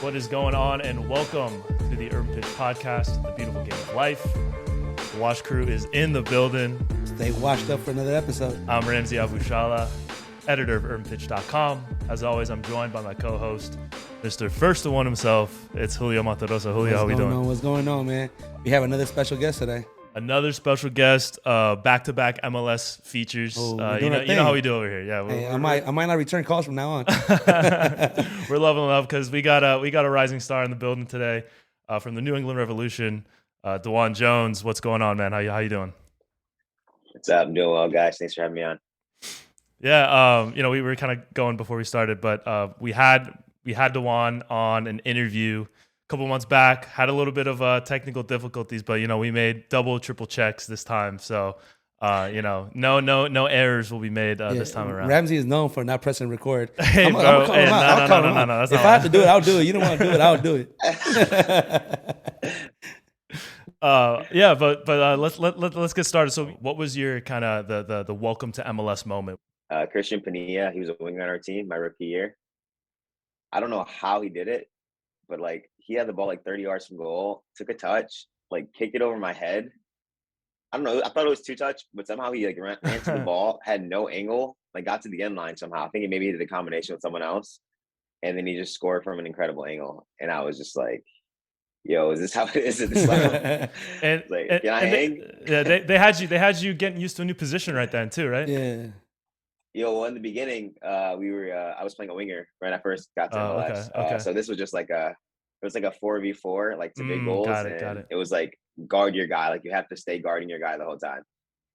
What is going on, and welcome to the Urban Pitch Podcast, the beautiful game of life. The Wash crew is in the building. Stay washed up for another episode. I'm Ramsey Abushala, editor of UrbanPitch.com. As always, I'm joined by my co-host, Mr. First to One himself. It's Julio Monterosa. Julio, how we doing? What's going on, man? We have another special guest today. Another special guest, back-to-back MLS features. You know how we do over here. Yeah, I might not return calls from now on. We're leveling up because we got a rising star in the building today from the New England Revolution, DeJuan Jones. What's going on, man? How you doing? What's up? I'm doing well, guys. Thanks for having me on. Yeah, we were kind of going before we started, but we had DeJuan on an interview a couple months back. Had a little bit of technical difficulties, but we made double, triple checks this time. So no errors will be made this time around. Ramsey is known for not pressing record. Hey, No. That's if I have to do it, I'll do it. You don't want to do it, I'll do it. Let's get started. So, what was your kind of the welcome to MLS moment? Christian Panilla, he was a winger on our team my rookie year. I don't know how he did it, but he had the ball 30 yards from goal, took a touch, kicked it over my head. I don't know. I thought it was two touch, but somehow he ran to the ball, had no angle, got to the end line somehow. I think he maybe did a combination with someone else, and then he just scored from an incredible angle. And I was just like, "Yo, is this how it is at this level?" Can I hang? They had you getting used to a new position right then too, right? Yeah. Well, in the beginning, I was playing a winger when I first got to MLS. Okay. So this was just it was a 4v4, to big goals. Got it. It was guard your guy. You have to stay guarding your guy the whole time.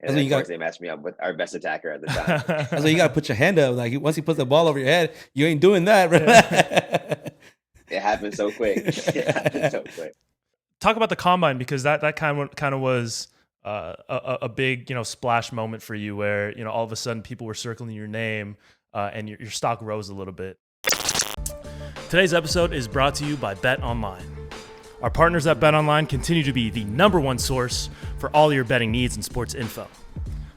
And then, of course, they matched me up with our best attacker at the time. So you got to put your hand up. Once he puts the ball over your head, you ain't doing that, bro. It happened so quick. Talk about the combine, because that kind of was a big splash moment for you, where all of a sudden people were circling your name and your stock rose a little bit. Today's episode is brought to you by Bet Online. Our partners at Bet Online continue to be the #1 source for all your betting needs and sports info.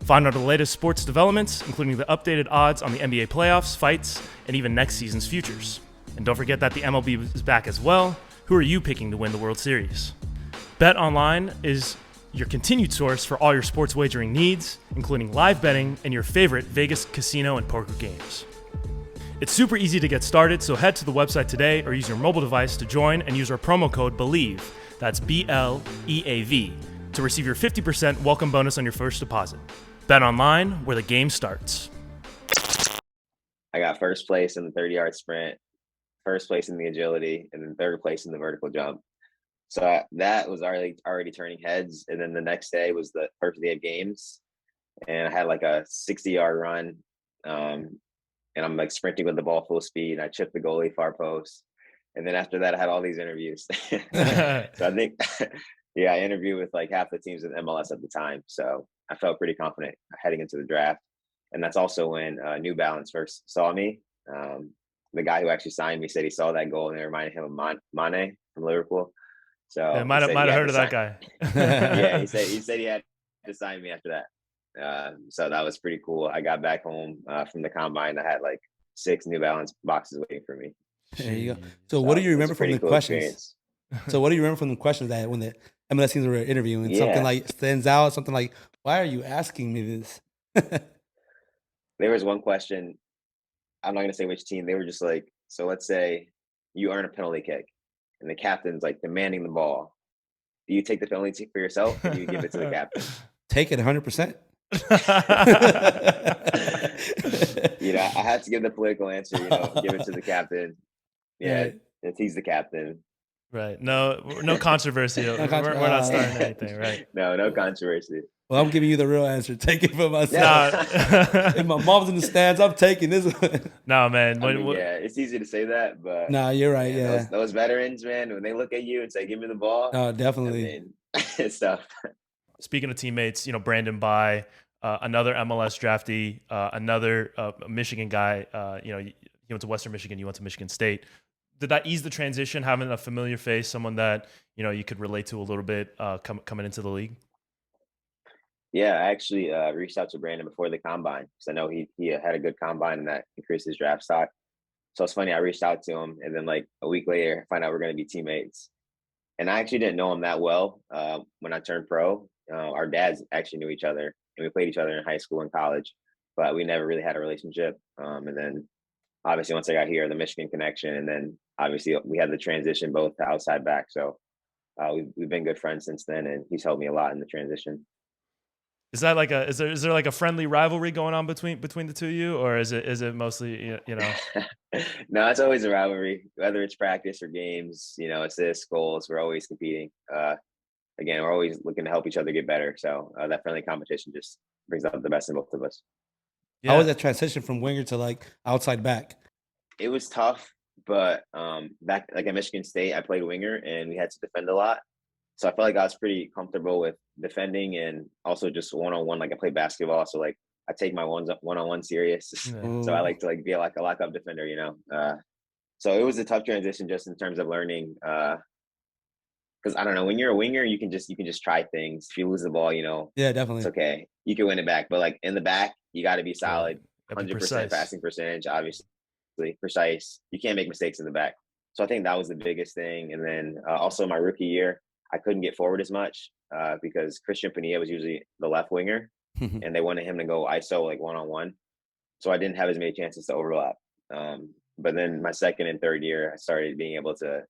Find out the latest sports developments, including the updated odds on the NBA playoffs, fights, and even next season's futures. And don't forget that the MLB is back as well. Who are you picking to win the World Series? Bet Online is your continued source for all your sports wagering needs, including live betting and your favorite Vegas casino and poker games. It's super easy to get started, so head to the website today or use your mobile device to join and use our promo code BELIEVE, that's BLEAV, to receive your 50% welcome bonus on your first deposit. Bet Online, where the game starts. I got first place in the 30-yard sprint, first place in the agility, and then third place in the vertical jump. So that was already turning heads. And then the next day was the first day of games, and I had a 60-yard run. And I'm sprinting with the ball full speed. I chipped the goalie far post. And then after that, I had all these interviews. So I think, I interviewed with half the teams in MLS at the time. So I felt pretty confident heading into the draft. And that's also when New Balance first saw me. The guy who actually signed me said he saw that goal and it reminded him of Mane from Liverpool. So I might have heard of that guy. Yeah, he said he had to sign me after that. So that was pretty cool. I got back home from the combine. I had 6 New Balance boxes waiting for me. There you go. So what do you remember from the questions? So what do you remember from the questions that when the MLS teams were interviewing? Something stands out, something like, why are you asking me this? There was one question, I'm not going to say which team. They were just so let's say you earn a penalty kick and the captain's demanding the ball. Do you take the penalty for yourself or do you give it to the captain? Take it 100%. I had to give the political answer, give it to the captain. Yeah. If he's the captain. Right. No controversy. We're not starting anything, right? No controversy. Well, I'm giving you the real answer. Take it for myself. If my mom's in the stands, I'm taking this one. No, man. It's easy to say that, but you're right. Yeah. Those veterans, man, when they look at you and say, "Give me the ball," oh, definitely. It's tough. Speaking of teammates, Brandon By, another MLS draftee, another Michigan guy. He went to Western Michigan. You went to Michigan State. Did that ease the transition, having a familiar face, someone that you could relate to a little bit coming into the league? Yeah, I actually reached out to Brandon before the combine because I know he had a good combine and that increased his draft stock. So it's funny, I reached out to him, and then like a week later, I find out we're going to be teammates. And I actually didn't know him that well when I turned pro. Our dads actually knew each other, and we played each other in high school and college, but we never really had a relationship. And then obviously once I got here, the Michigan connection, and then obviously we had the transition both to outside back. So we've been good friends since then, and he's helped me a lot in the transition. Is that like is there like a friendly rivalry going on between the two of you, or is it mostly you know? No, it's always a rivalry, whether it's practice or games. Assists, goals. We're always competing. Again, we're always looking to help each other get better. So that friendly competition just brings out the best in both of us. Yeah. How was that transition from winger to like outside back? It was tough, but back like at Michigan State, I played winger and we had to defend a lot. So I felt like I was pretty comfortable with defending and also just one-on-one. Like I play basketball, so like I take my one-on-one serious. Yeah. So I like to like be like a lockup defender, So it was a tough transition just in terms of learning. Because I don't know, when you're a winger, you can just try things. If you lose the ball, Yeah, definitely. it's okay. You can win it back. But like in the back, you got to be solid, Gotta be 100% precise. passing percentage, obviously precise. You can't make mistakes in the back. So I think that was the biggest thing. And then also my rookie year, I couldn't get forward as much because Christian Pania was usually the left winger, and they wanted him to go ISO like one-on-one. So I didn't have as many chances to overlap. But then my second and third year, I started being able to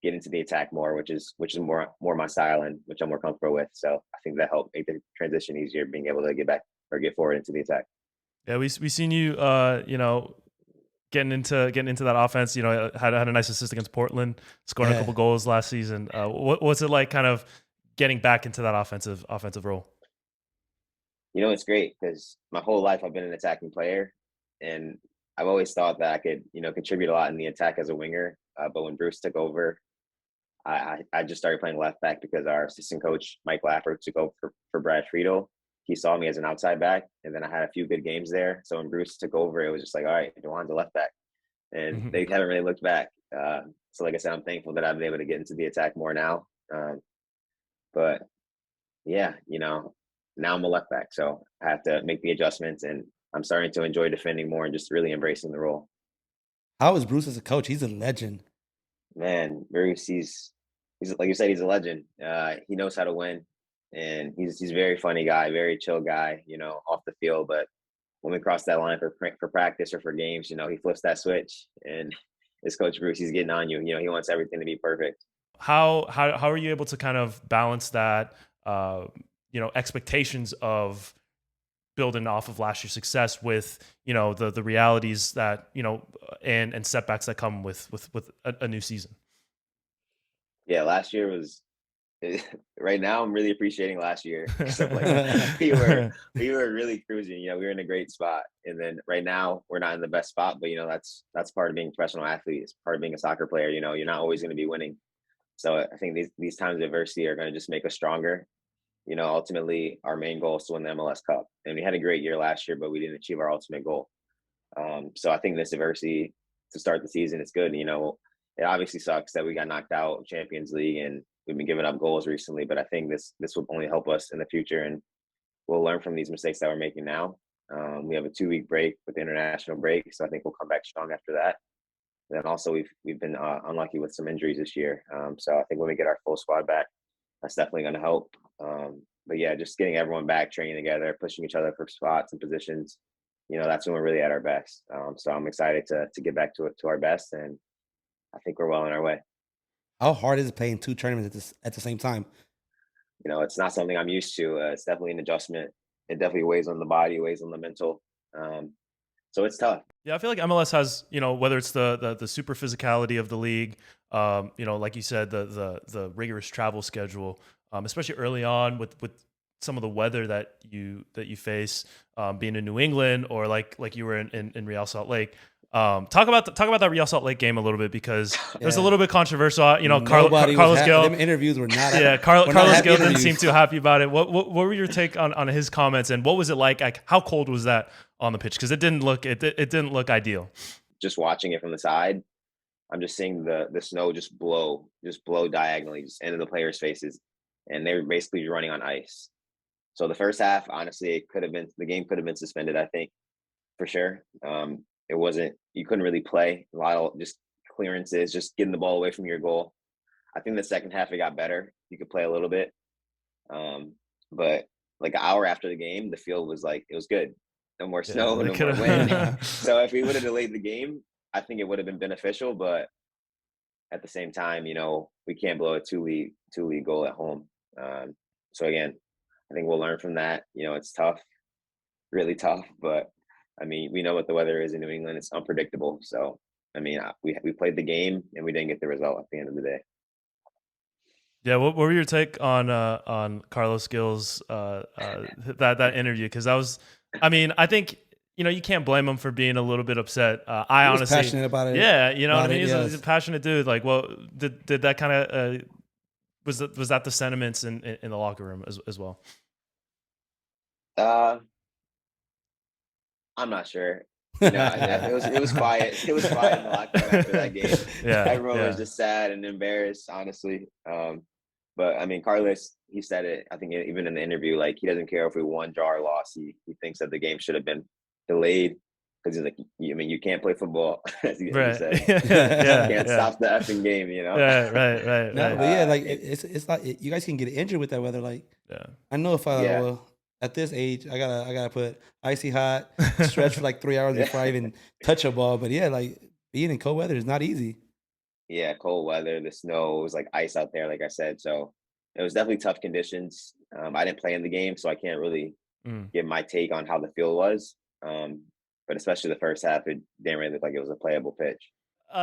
get into the attack more, which is more my style and which I'm more comfortable with. So I think that helped make the transition easier, being able to get back or get forward into the attack. Yeah, we seen you, getting into that offense. Had a nice assist against Portland, scoring a couple goals last season. What was it like, kind of getting back into that offensive role? It's great because my whole life I've been an attacking player, and I've always thought that I could, contribute a lot in the attack as a winger. But when Bruce took over, I just started playing left back because our assistant coach, Mike Laffer, took over for Brad Friedel. He saw me as an outside back, and then I had a few good games there. So when Bruce took over, it was just like, all right, DeJuan's a left back. And they haven't really looked back. So like I said, I'm thankful that I've been able to get into the attack more now. But yeah, now I'm a left back. So I have to make the adjustments, and I'm starting to enjoy defending more and just really embracing the role. How is Bruce as a coach? He's a legend. Man, Bruce, he's like you said, he's a legend. He knows how to win, and he's a very funny guy, very chill guy, off the field. But when we cross that line for practice or for games, he flips that switch, and this Coach Bruce, he's getting on you. He wants everything to be perfect. How are you able to kind of balance that, expectations of building off of last year's success with, the realities that, and setbacks that come with a new season? Yeah, last year was right now I'm really appreciating last year. So like we were really cruising, we were in a great spot. And then right now we're not in the best spot, but that's part of being a professional athlete. It's part of being a soccer player. You're not always going to be winning. So I think these times of adversity are going to just make us stronger. Ultimately our main goal is to win the MLS Cup. And we had a great year last year, but we didn't achieve our ultimate goal. So I think this adversity to start the season is good. It obviously sucks that we got knocked out of Champions League and we've been giving up goals recently, but I think this will only help us in the future, and we'll learn from these mistakes that we're making now. We have a 2-week break with the international break, so I think we'll come back strong after that. And then also we've been unlucky with some injuries this year, so I think when we get our full squad back, that's definitely going to help. But yeah, just getting everyone back, training together, pushing each other for spots and positions, that's when we're really at our best. So I'm excited to get back to our best, and I think we're well on our way. How hard is it playing 2 tournaments at the same time? It's not something I'm used to. It's definitely an adjustment. It definitely weighs on the body, weighs on the mental. So it's tough. Yeah, I feel like MLS has, whether it's the super physicality of the league, like you said, the rigorous travel schedule, especially early on with some of the weather that you face, being in New England or like you were in Real Salt Lake. Talk about that Real Salt Lake game a little bit, because it was a little bit controversial. Carlos Gil. Them interviews were not. Carlos Gil didn't seem too happy about it. What were your take on his comments, and what was it like? Like, how cold was that on the pitch? Because it didn't look ideal. Just watching it from the side, I'm just seeing the snow just blow diagonally just into the players' faces, and they were basically running on ice. So the first half, honestly, the game could have been suspended, I think, for sure. it wasn't, you couldn't really play. A lot of just clearances, just getting the ball away from your goal. I think the second half it got better. You could play a little bit. But like an hour after the game, the field was like, it was good. No more snow, no more wind. So if we would have delayed the game, I think it would have been beneficial. But at the same time, we can't blow a two-lead goal at home. So again, I think we'll learn from that. It's tough, really tough. But I mean, we know what the weather is in New England. It's unpredictable. So I mean, we played the game and we didn't get the result at the end of the day. Yeah, what were your take on Carlos Gil's that interview? Because I think you can't blame him for being a little bit upset. I honestly passionate about it. Yeah, what I mean. He's a passionate dude. Like, well, did that kind of was that the sentiments in the locker room as well? I'm not sure. It was quiet. It was quiet in the locker room after that game. Yeah, everyone was just sad and embarrassed, honestly. But I mean, Carlos, he said it, I think even in the interview, like he doesn't care if we won, draw, or lost. He thinks that the game should have been delayed because he's like, you can't play football, as he said. You can't stop the effing game, Right. No, but yeah, like it's not. You guys can get injured with that weather. Like, I know if at this age, I gotta put icy hot, stretch for like 3 hours before I even touch a ball. But yeah, like being in cold weather is not easy. Yeah, cold weather, the snow, it was like ice out there, like I said. So it was definitely tough conditions. I didn't play in the game, so I can't really give my take on how the field was. But especially the first half, it didn't really look like it was a playable pitch.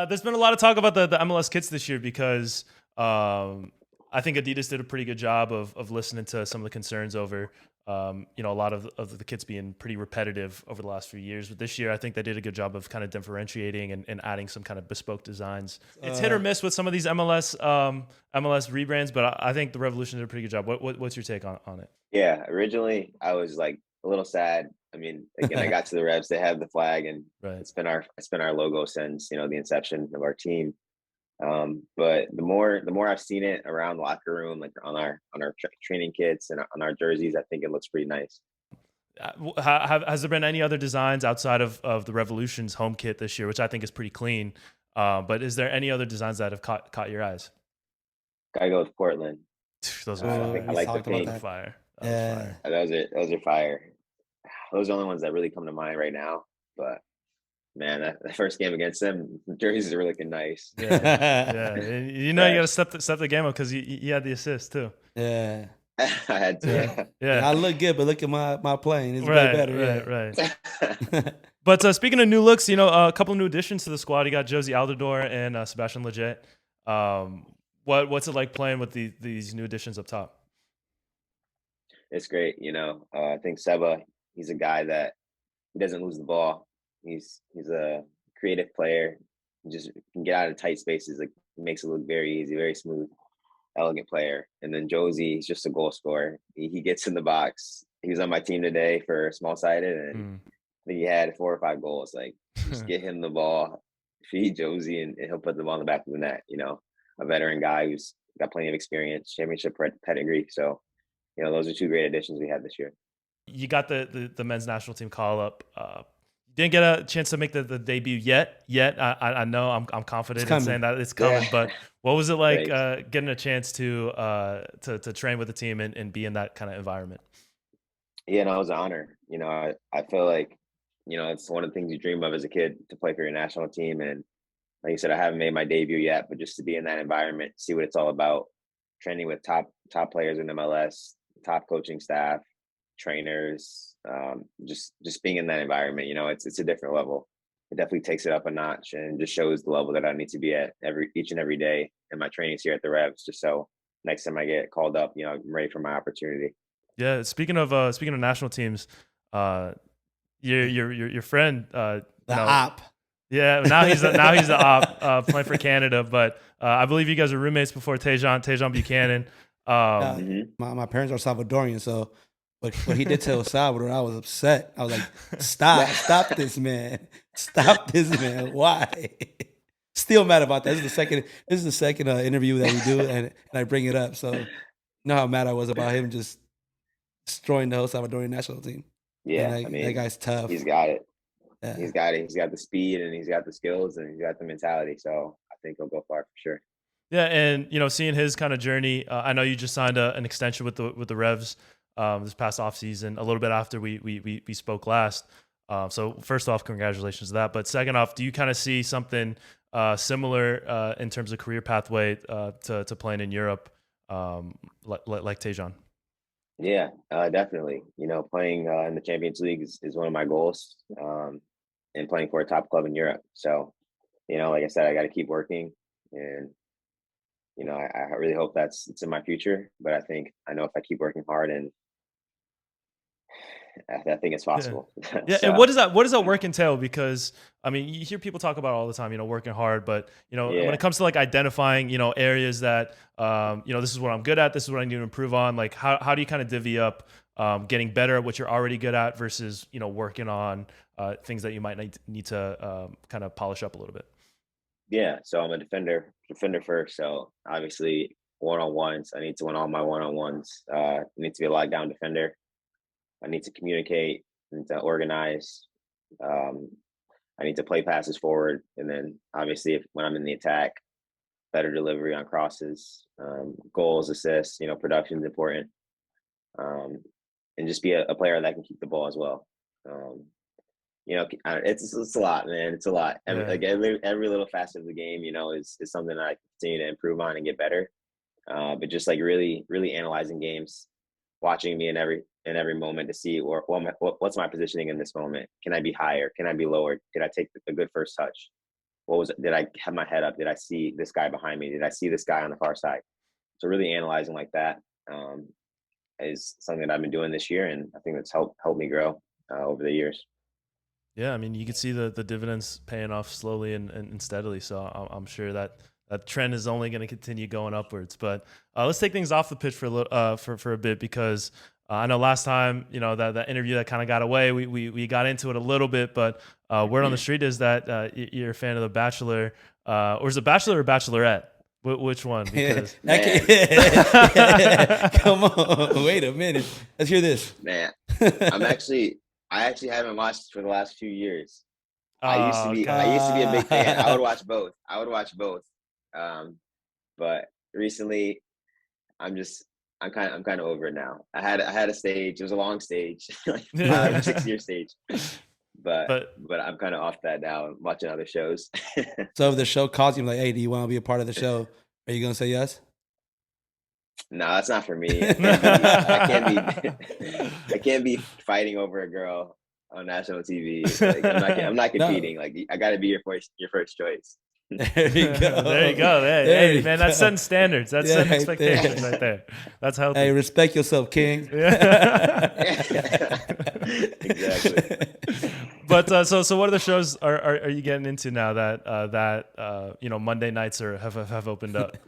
There's been a lot of talk about the MLS kits this year because I think Adidas did a pretty good job of listening to some of the concerns over a lot of the kits being pretty repetitive over the last few years. But this year, I think they did a good job of kind of differentiating and adding some kind of bespoke designs. It's hit or miss with some of these MLS rebrands, but I think the Revolution did a pretty good job. What's your take on it? Yeah, originally I was like a little sad. I mean, again, I got to the Revs, they have the flag, and it's been our logo since the inception of our team. But the more I've seen it around the locker room, like on our training kits and on our jerseys, I think it looks pretty nice. Has there been any other designs outside of the Revolution's home kit this year, which I think is pretty clean? But is there any other designs that have caught your eyes? Gotta go with Portland. Those are fire. I like the pink. Fire. Those are fire. Those are the only ones that really come to mind right now. But man, that first game against them, the jerseys are looking nice. Yeah. You got to step the game up because you had the assist too. Yeah. I had to. Yeah. I look good, but look at my playing. It's way better. Right. But speaking of new looks, a couple of new additions to the squad. You got Jozy Altidore and Sebastian Lleget. What's it like playing with these new additions up top? It's great. I think Seba, he's a guy that he doesn't lose the ball. He's a creative player. He just can get out of tight spaces. Like, he makes it look very easy, very smooth, elegant player. And then Jozy, he's just a goal scorer. He gets in the box. He was on my team today for small-sided, and I think he had 4 or 5 goals. Like, just get him the ball, feed Jozy, and he'll put the ball in the back of the net. A veteran guy who's got plenty of experience, championship pedigree. So, those are 2 great additions we had this year. You got the men's national team call up. Didn't get a chance to make the debut yet. I know I'm confident in saying that it's coming. But what was it like getting a chance to train with the team and be in that kind of environment? Yeah, no, it was an honor. I feel like it's one of the things you dream of as a kid, to play for your national team. And like you said, I haven't made my debut yet, but just to be in that environment, see what it's all about, training with top players in MLS, top coaching staff, trainers, just being in that environment, it's a different level. It definitely takes it up a notch and just shows the level that I need to be at each and every day in my trainings here at the Revs, just so next time I get called up, I'm ready for my opportunity. Yeah. Speaking of national teams, your friend, the op. Yeah, now he's the op playing for Canada. But I believe you guys are roommates before Tejan Buchanan. My parents are Salvadorian, so what he did to El Salvador, I was upset. I was like, stop this man. Stop this man. Why? Still mad about that. This is the second interview that we do, and I bring it up. So you know how mad I was about him just destroying the whole Salvadorian national team. Yeah, that guy's tough. He's got it. Yeah. He's got it. He's got the speed and he's got the skills and he's got the mentality. So I think he'll go far for sure. Yeah, and seeing his kind of journey, I know you just signed an extension with the Revs this past offseason, a little bit after we spoke last. So first off, congratulations to that. But second off, do you kind of see something similar in terms of career pathway to playing in Europe, like DeJuan? Yeah, definitely. Playing in the Champions League is one of my goals, and playing for a top club in Europe. So, like I said, I got to keep working, and I really hope it's in my future. But I know if I keep working hard, and I think it's possible. Yeah. So, And what does that work entail? Because I mean, you hear people talk about it all the time, working hard, but when it comes to like identifying, areas that, this is what I'm good at, this is what I need to improve on. Like, how do you kind of divvy up getting better at what you're already good at versus, working on things that you might need to kind of polish up a little bit? Yeah. So I'm a defender first. So obviously one-on-ones, I need to win all my one-on-ones. I need to be a lockdown defender. I need to communicate, I need to organize. I need to play passes forward. And then obviously when I'm in the attack, better delivery on crosses, goals, assists, production is important. And just be a player that can keep the ball as well. It's a lot, man. It's a lot. Every little facet of the game, is something that I continue to improve on and get better. But just like really, really analyzing games, watching me in every moment to see what's my positioning in this moment. Can I be higher? Can I be lower? Did I take a good first touch? Did I have my head up? Did I see this guy behind me? Did I see this guy on the far side? So really analyzing like that is something that I've been doing this year, and I think that's helped me grow over the years. Yeah, I mean, you can see the dividends paying off slowly and steadily. So I'm sure that trend is only going to continue going upwards. But let's take things off the pitch for a bit, because I know last time, that interview that kind of got away, we got into it a little bit, but word on the street is that you're a fan of The Bachelor, or is it Bachelor or Bachelorette? Which one? Because come on, wait a minute. Let's hear this. Man, I actually haven't watched for the last few years. I used to be a big fan. I would watch both. But recently, I'm kind of over it now. I had a stage. It was a long stage, like 5 or 6 year stage. But I'm kind of off that now. I'm watching other shows. So if the show calls you, like, hey, do you want to be a part of the show? Are you gonna say yes? No, that's not for me. I can't be fighting over a girl on national TV. Like, I'm not competing. No. Like, I got to be your first choice. There you go. There you go. Hey, man, that's setting standards. That's setting expectations right there. That's healthy. Hey, respect yourself, King. Exactly. But so what other shows are you getting into now that Monday nights have opened up?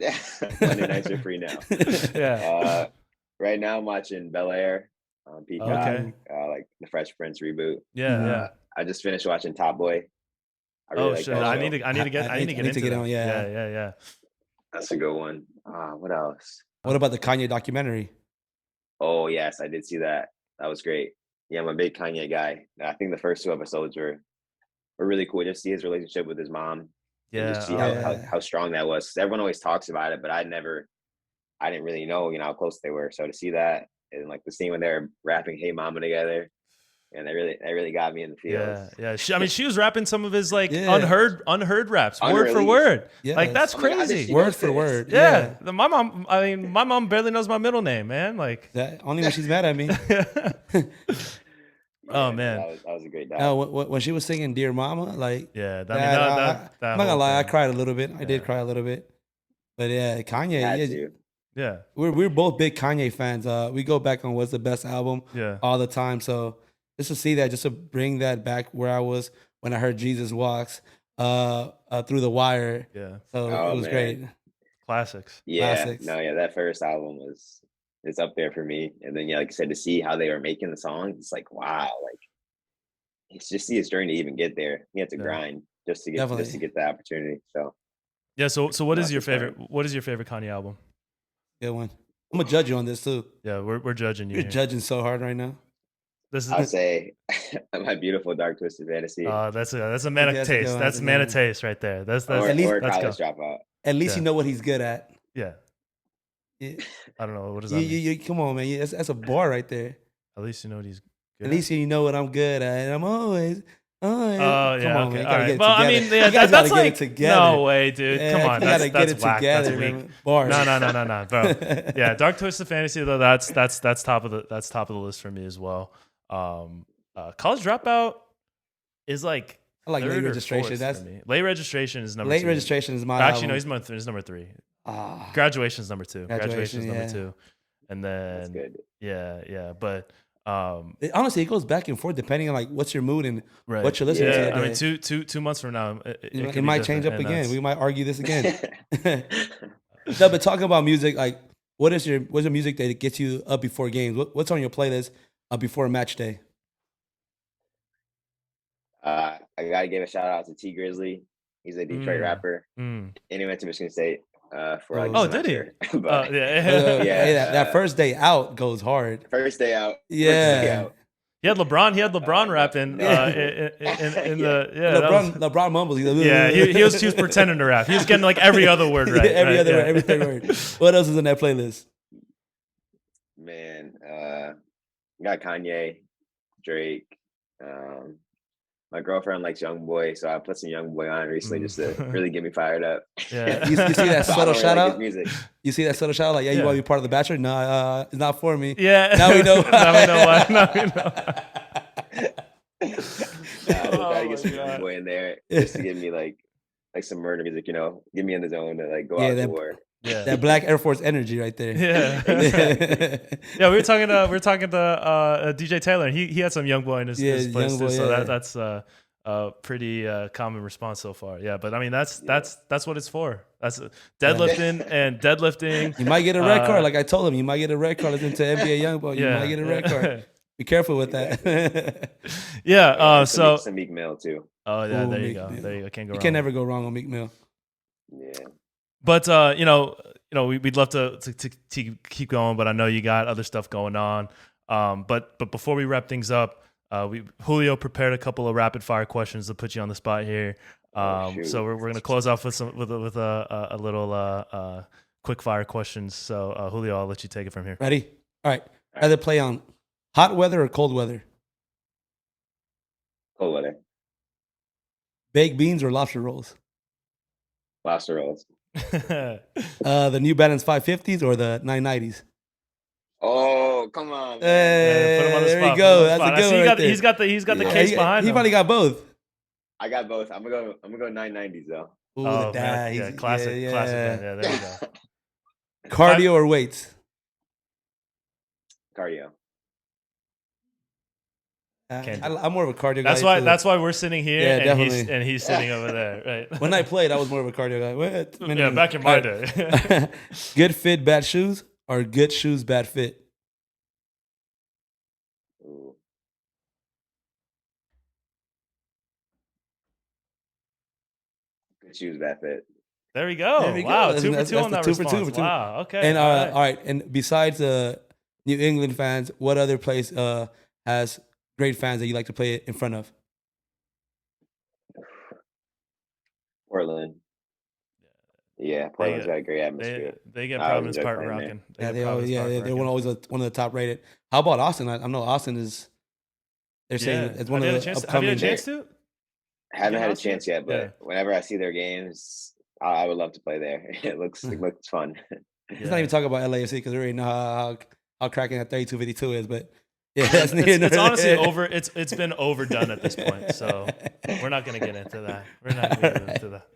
Monday nights are free now. Yeah. Right now I'm watching Bel-Air on Peacock. Okay. Like the Fresh Prince reboot. Yeah. I just finished watching Top Boy. I really like shit! that show. I need to get into that. On. Yeah. That's a good one. What else? What about the Kanye documentary? Oh yes, I did see that. That was great. Yeah, I'm a big Kanye guy. I think the first 2 episodes were really cool. Just see his relationship with his mom. Yeah. And just see how strong that was. 'Cause everyone always talks about it, but I didn't really know, how close they were. So to see that, and like the scene when they're rapping "Hey Mama" together, and that really got me in the feels. Yeah. She was rapping some of his unheard raps, word for Unreleased. word. Yes. Like that's crazy. Word for word. Yeah. My mom barely knows my middle name, man. Like that, only when she's mad at me. Oh man, that was a great doc. When she was singing "Dear Mama," like I'm not gonna lie, I cried a little bit. I did cry a little bit, but yeah, Kanye. Yeah, we're both big Kanye fans. We go back on what's the best album all the time. So just to see that, just to bring that back where I was when I heard Jesus Walks through the wire. Yeah, so it was great. Classics. Yeah, Classics. That first album it's up there for me. And then like I said, to see how they were making the songs, it's like wow, like it's just see his journey to even get there. He had to grind just to get the opportunity. So yeah. So what is your favorite? What is your favorite Kanye album? Good one. I'm gonna judge you on this too. Yeah, we're judging you. You're judging so hard right now. I'll say my beautiful dark twisted fantasy. That's a man of taste. That's man of taste right there. That's or at least college dropout. At least you know what he's good at. Yeah. Yeah. I don't know what does that mean? You come on, man. That's a bar right there. At least you know what he's good at least you know what I'm good at. And I'm always. Oh, yeah. Come on, man. All right. Well, I mean, yeah, that's like no way, dude. Yeah, come on, that's whack. That's weak. Bars. No, bro. Yeah, Dark Twisted Fantasy though. That's top of the list for me as well. College Dropout is like I like late registration. That's me. Late registration is number 2. Late registration is my actually no, he's number 3. Graduation is number 2. Graduation is number 2, and then that's good. Yeah, but. Honestly, it goes back and forth depending on like what's your mood and what you're listening to. I mean, two months from now, it might change up again. We might argue this again. No, but talking about music, like what's your music that gets you up before games? What's on your playlist before a match day? I gotta give a shout out to T Grizzly. He's a Detroit rapper, and he went to Michigan State. For like did he? But, that first day out goes hard. First day out. He had LeBron rapping in the LeBron mumbles. He was pretending to rap. He was getting like every other word right. Every third word. What else is in that playlist? Man, got Kanye, Drake. My girlfriend likes YoungBoy, so I put some YoungBoy on recently just to really get me fired up. Yeah. You see that subtle shout out? Music. You see that subtle shout out? Like, you want to be part of the Bachelor? No, it's not for me. Yeah. Now we know why. Now we know why. I try to get some YoungBoy in there just to give me like some murder music, get me in the zone to like go out to war. Yeah. That Black Air Force energy right there. Yeah. Yeah, we were talking to DJ Taylor, and he had some YoungBoy in his place too, so that's a pretty common response so far. Yeah, but I mean that's what it's for. That's deadlifting. You might get a red card, like I told him. You might get a red card listening to NBA YoungBoy. You might get a red card. Be careful with that. So some Meek Mill too. Oh yeah, there you go. Can't go wrong. You can never go wrong on Meek Mill. Yeah. But we'd love to keep going, but I know you got other stuff going on. But before we wrap things up, Julio prepared a couple of rapid fire questions to put you on the spot here. So we're gonna close off with a little quick fire questions. So Julio, I'll let you take it from here. Ready? All right. Either play on hot weather or cold weather. Cold weather. Baked beans or lobster rolls. Lobster rolls. The New Balance 550s or the 990s? Oh, come on. Hey, put him on the spot. there you go. That's a good one right there. He's got the case behind him. He probably got both. I got both. I'm gonna go 990s though. Ooh, the dad. Yeah, classic. Yeah, there you go. Cardio or weights? Cardio. I'm more of a cardio guy. That's why we're sitting here. Yeah, and definitely. He's sitting over there. Right. When I played, I was more of a cardio guy. Back in my day. Good fit, bad shoes, or good shoes, bad fit? Ooh. Good shoes, bad fit. There we go. Wow, go. 2 for 2 on that response. 2 for 2. Wow. Okay. And all right. And besides New England fans, what other place has great fans that you like to play in front of? Portland. Yeah, Portland's got a great atmosphere. They get Providence Park rocking. They're always one of the top rated. How about Austin? I know Austin is. They're saying it's one of the upcoming. Have you had a chance to? I haven't had a chance yet, but whenever I see their games, I would love to play there. It looks fun. Let's not even talk about LAFC because we already know how cracking that 3252 is, but. Yeah, it's honestly over. It's been overdone at this point, so we're not going to get into that. We're not going to get into that.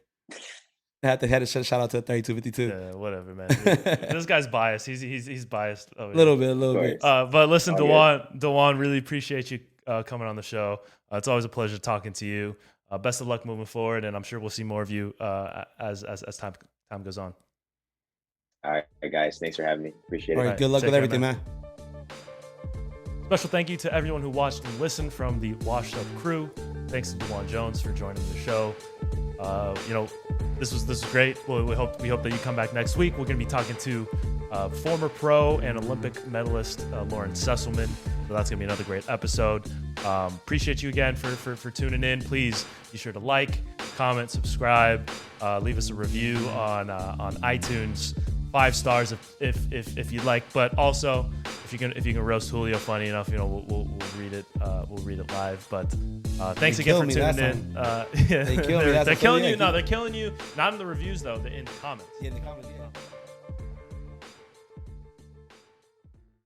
I had to shout out to 3252. Yeah, whatever, man. This guy's biased. He's biased. A little bit. But listen, DeJuan, really appreciate you coming on the show. It's always a pleasure talking to you. Best of luck moving forward, and I'm sure we'll see more of you as time goes on. All right, guys. Thanks for having me. Appreciate it. All right, good luck with everything, man. Special thank you to everyone who watched and listened from the Washed Up crew. Thanks to DeJuan Jones for joining the show. This was great. Well, we hope that you come back next week. We're going to be talking to former pro and Olympic medalist Lauren Sesselman. So that's gonna be another great episode. Appreciate you again for tuning in. Please be sure to like, comment, subscribe, leave us a review on iTunes. 5 stars if you'd like, but also if you can roast Julio funny enough, we'll read it. We'll read it live. But thanks again for tuning in. They kill me. They're killing you. No, they're killing you. Not in the reviews though. In the comments. Yeah, in the comments. Yeah.